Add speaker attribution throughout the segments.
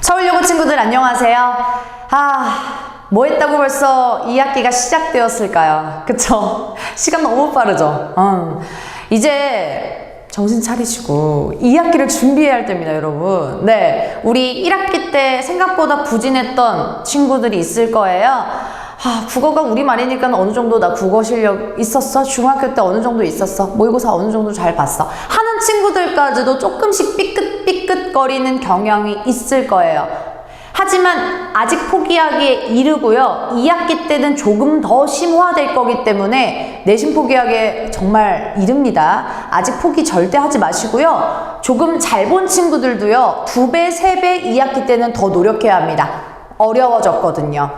Speaker 1: 서울여고 친구들 안녕하세요. 뭐 했다고 벌써 2학기가 시작되었을까요? 그쵸? 시간 너무 빠르죠? 이제 정신 차리시고 2학기를 준비해야 할 때입니다, 여러분. 네, 우리 1학기 때 생각보다 부진했던 친구들이 있을 거예요. 국어가 우리말이니까 어느 정도 나 국어 실력 있었어? 중학교 때 어느 정도 있었어? 모의고사 어느 정도 잘 봤어? 하는 친구들까지도 조금씩 삐끗삐끗거리는 경향이 있을 거예요. 하지만 아직 포기하기에 이르고요. 2학기 때는 조금 더 심화될 거기 때문에 내신 포기하기에 정말 이릅니다. 아직 포기 절대 하지 마시고요. 조금 잘 본 친구들도요. 2배, 3배 2학기 때는 더 노력해야 합니다. 어려워졌거든요.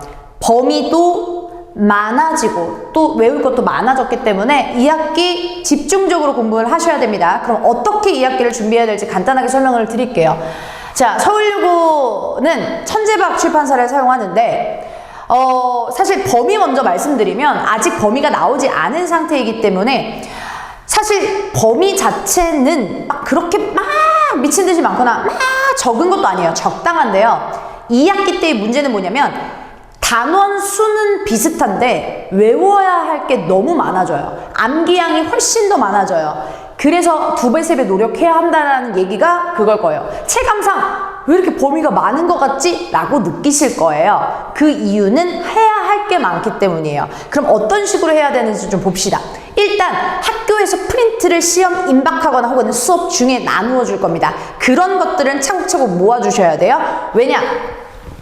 Speaker 1: 범위도 많아지고 또 외울 것도 많아졌기 때문에 2학기 집중적으로 공부를 하셔야 됩니다. 그럼 어떻게 2학기를 준비해야 될지 간단하게 설명을 드릴게요. 자, 서울여고는 천재박 출판사를 사용하는데 사실 범위 먼저 말씀드리면 아직 범위가 나오지 않은 상태이기 때문에 사실 범위 자체는 막 그렇게 막 미친 듯이 많거나 막 적은 것도 아니에요. 적당한데요. 2학기 때의 문제는 뭐냐면 단원 수는 비슷한데 외워야 할 게 너무 많아져요. 암기량이 훨씬 더 많아져요. 그래서 2배, 3배 노력해야 한다는 얘기가 그걸 거예요. 체감상 왜 이렇게 범위가 많은 것 같지? 라고 느끼실 거예요. 그 이유는 해야 할 게 많기 때문이에요. 그럼 어떤 식으로 해야 되는지 좀 봅시다. 일단 학교에서 프린트를 시험 임박하거나 혹은 수업 중에 나누어 줄 겁니다. 그런 것들은 차곡차곡 모아주셔야 돼요. 왜냐?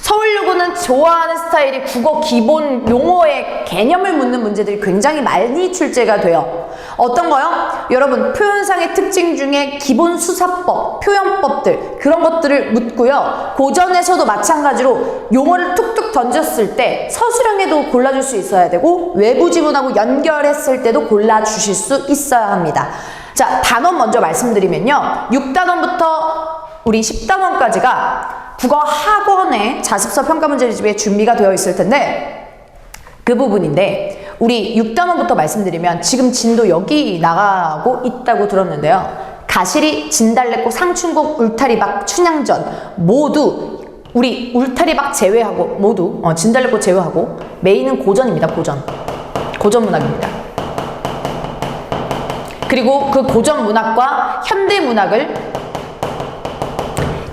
Speaker 1: 서울여고는 좋아하는 스타일이 국어 기본 용어의 개념을 묻는 문제들이 굉장히 많이 출제가 돼요. 어떤 거요? 여러분, 표현상의 특징 중에 기본 수사법, 표현법들 그런 것들을 묻고요. 고전에서도 마찬가지로 용어를 툭툭 던졌을 때 서술형에도 골라줄 수 있어야 되고 외부 지문하고 연결했을 때도 골라주실 수 있어야 합니다. 자, 단원 먼저 말씀드리면요. 6단원부터 우리 10단원까지가 국어 학원의 자습서 평가 문제집에 준비가 되어 있을 텐데 그 부분인데 우리 6단원부터 말씀드리면 지금 진도 여기 나가고 있다고 들었는데요. 가시리, 진달래꽃, 상춘곡, 울타리박, 춘향전 모두 우리 울타리박 제외하고 모두 진달래꽃 제외하고 메인은 고전입니다. 고전 문학입니다. 그리고 그 고전 문학과 현대 문학을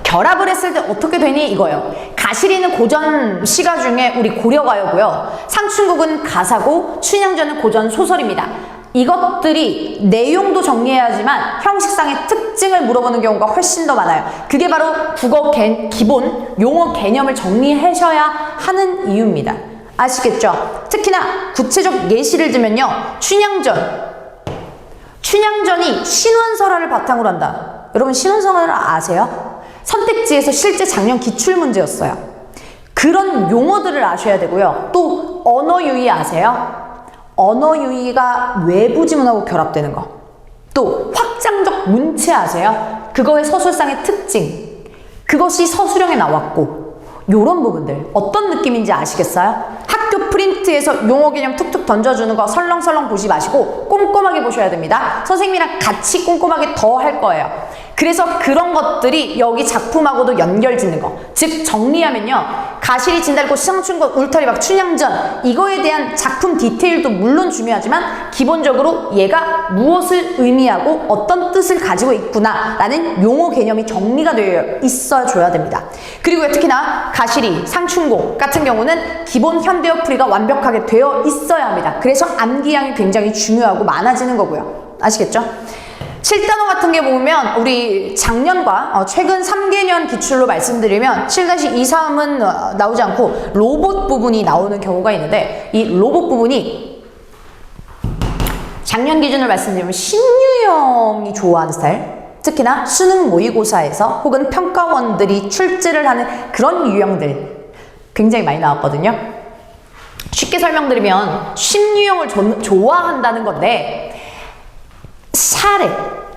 Speaker 1: 결합을 했을 때 어떻게 되니 이거예요. 가시리는 고전 시가 중에 우리 고려가요고요. 상춘곡은 가사고 춘향전은 고전 소설입니다. 이것들이 내용도 정리해야 하지만 형식상의 특징을 물어보는 경우가 훨씬 더 많아요. 그게 바로 국어 기본 용어 개념을 정리하셔야 하는 이유입니다. 아시겠죠? 특히나 구체적 예시를 들면요. 춘향전이 신원설화를 바탕으로 한다. 여러분 신원설화를 아세요? 선택지에서 실제 작년 기출문제였어요. 그런 용어들을 아셔야 되고요. 또 언어 유희 아세요? 언어 유희가 외부 지문하고 결합되는 거. 또 확장적 문체 아세요? 그거의 서술상의 특징. 그것이 서술형에 나왔고 요런 부분들 어떤 느낌인지 아시겠어요? 학교 프린트에서 용어 개념 툭툭 던져주는 거 설렁설렁 보지 마시고 꼼꼼하게 보셔야 됩니다. 선생님이랑 같이 꼼꼼하게 더 할 거예요. 그래서 그런 것들이 여기 작품하고도 연결 짓는 거. 즉 정리하면요. 가시리, 진달꽃, 상춘곡, 울타리박, 춘향전 이거에 대한 작품 디테일도 물론 중요하지만 기본적으로 얘가 무엇을 의미하고 어떤 뜻을 가지고 있구나 라는 용어 개념이 정리가 되어 있어줘야 됩니다. 그리고 특히나 가시리, 상춘곡 같은 경우는 기본 현대어 풀이가 완벽하게 되어 있어야 합니다. 그래서 암기량이 굉장히 중요하고 많아지는 거고요. 아시겠죠? 7단원 같은 게 보면 우리 작년과 최근 3개년 기출로 말씀드리면 7-2, 3은 나오지 않고 로봇 부분이 나오는 경우가 있는데 이 로봇 부분이 작년 기준으로 말씀드리면 신유형이 좋아하는 스타일 특히나 수능 모의고사에서 혹은 평가원들이 출제를 하는 그런 유형들 굉장히 많이 나왔거든요. 쉽게 설명드리면 신유형을 좋아한다는 건데 사례,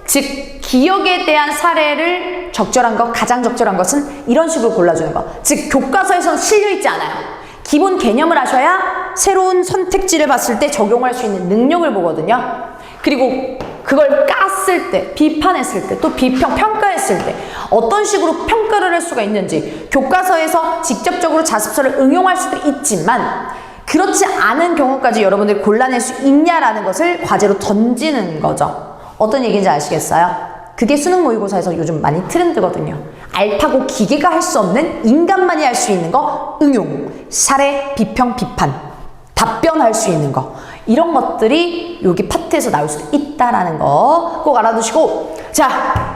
Speaker 1: 즉 기억에 대한 사례를 적절한 것, 가장 적절한 것은 이런 식으로 골라주는 것. 즉 교과서에서는 실려있지 않아요. 기본 개념을 아셔야 새로운 선택지를 봤을 때 적용할 수 있는 능력을 보거든요. 그리고 그걸 깠을 때, 비판했을 때, 또 평가했을 때 어떤 식으로 평가를 할 수가 있는지 교과서에서 직접적으로 자습서를 응용할 수도 있지만 그렇지 않은 경우까지 여러분들이 골라낼 수 있냐라는 것을 과제로 던지는 거죠. 어떤 얘기인지 아시겠어요? 그게 수능 모의고사에서 요즘 많이 트렌드거든요. 알파고 기계가 할 수 없는 인간만이 할 수 있는 거 응용, 사례, 비평, 비판, 답변할 수 있는 거 이런 것들이 여기 파트에서 나올 수 있다라는 거 꼭 알아두시고 자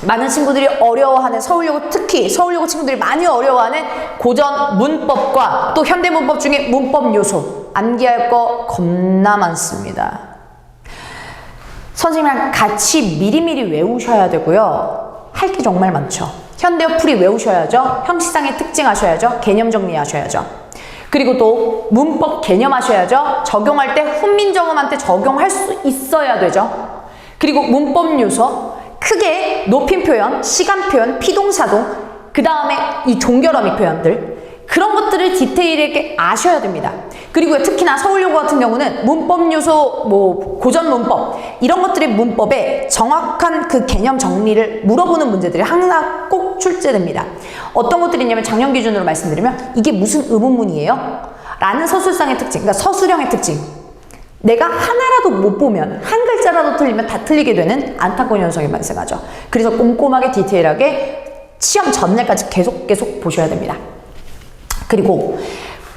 Speaker 1: 많은 친구들이 어려워하는 서울여고 특히 서울여고 친구들이 많이 어려워하는 고전 문법과 또 현대 문법 중에 문법 요소 암기할 거 겁나 많습니다. 선생님이랑 같이 미리미리 외우셔야 되고요. 할 게 정말 많죠. 현대어 풀이 외우셔야죠. 형식상의 특징 하셔야죠. 개념 정리하셔야죠. 그리고 또 문법 개념 하셔야죠. 적용할 때 훈민정음한테 적용할 수 있어야 되죠. 그리고 문법 요소 크게 높임 표현, 시간 표현, 피동사동 그 다음에 이 종결어미 표현들 그런 것들을 디테일하게 아셔야 됩니다. 그리고 특히나 서울여고 같은 경우는 문법 요소, 고전 문법 이런 것들이 문법에 정확한 그 개념 정리를 물어보는 문제들이 항상 꼭 출제됩니다. 어떤 것들이 있냐면 작년 기준으로 말씀드리면 이게 무슨 의문문이에요? 라는 서술상의 특징, 그러니까 서술형의 특징. 내가 하나라도 못 보면 한 글자라도 틀리면 다 틀리게 되는 안타까운 현상이 발생하죠. 그래서 꼼꼼하게 디테일하게 시험 전날까지 계속 보셔야 됩니다. 그리고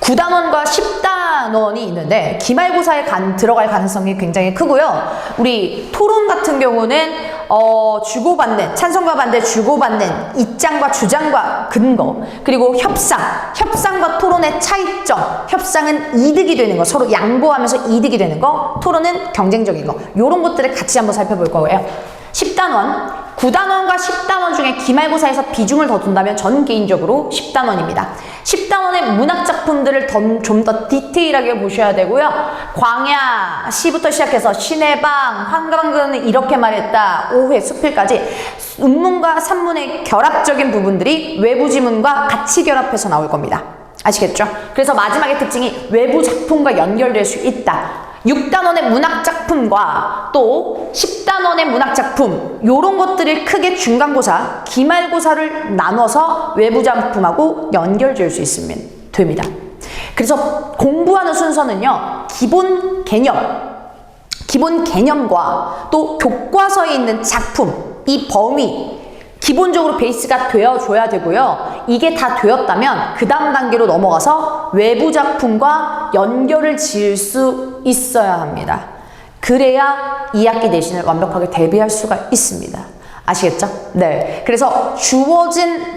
Speaker 1: 9단원과 10단원이 있는데 기말고사에 들어갈 가능성이 굉장히 크고요. 우리 토론 같은 경우는 주고받는 찬성과 반대 주고받는 입장과 주장과 근거 그리고 협상과 토론의 차이점 협상은 이득이 되는 거 서로 양보하면서 이득이 되는 거 토론은 경쟁적인 거 이런 것들을 같이 한번 살펴볼 거예요. 10단원 9단원과 10단원 중에 기말고사에서 비중을 더 둔다면 전 개인적으로 10단원입니다. 10단원의 문학작품들을 좀 더 디테일하게 보셔야 되고요. 광야, 시부터 시작해서 신해방, 황강근은 이렇게 말했다, 오회, 수필까지 운문과 산문의 결합적인 부분들이 외부 지문과 같이 결합해서 나올 겁니다. 아시겠죠? 그래서 마지막의 특징이 외부 작품과 연결될 수 있다. 6단원의 문학작품과 또 10단원의 문학작품 요런 것들을 크게 중간고사, 기말고사를 나눠서 외부 작품하고 연결될 수 있으면 됩니다. 그래서 공부하는 순서는요. 기본 개념과 또 교과서에 있는 작품, 이 범위 기본적으로 베이스가 되어줘야 되고요. 이게 다 되었다면 그 다음 단계로 넘어가서 외부 작품과 연결을 지을 수 있어야 합니다. 그래야 2학기 내신을 완벽하게 대비할 수가 있습니다. 아시겠죠? 네. 그래서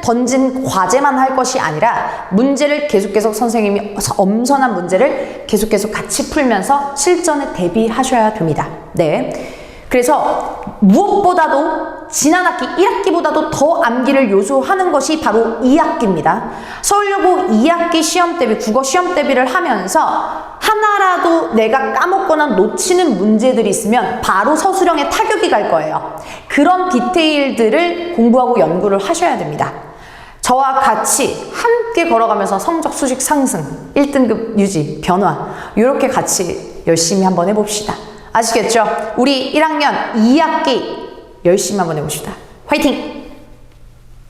Speaker 1: 던진 과제만 할 것이 아니라 문제를 계속 선생님이 엄선한 문제를 계속 같이 풀면서 실전에 대비하셔야 됩니다. 네. 그래서 무엇보다도 지난 학기 1학기보다도 더 암기를 요소하는 것이 바로 2학기입니다. 서울여고 2학기 시험 대비, 국어 시험 대비를 하면서 하나라도 내가 까먹거나 놓치는 문제들이 있으면 바로 서술형에 타격이 갈 거예요. 그런 디테일들을 공부하고 연구를 하셔야 됩니다. 저와 같이 함께 걸어가면서 성적 수직 상승, 1등급 유지, 변화 이렇게 같이 열심히 한번 해봅시다. 아시겠죠? 우리 1학년 2학기 열심히 한번 해봅시다. 화이팅!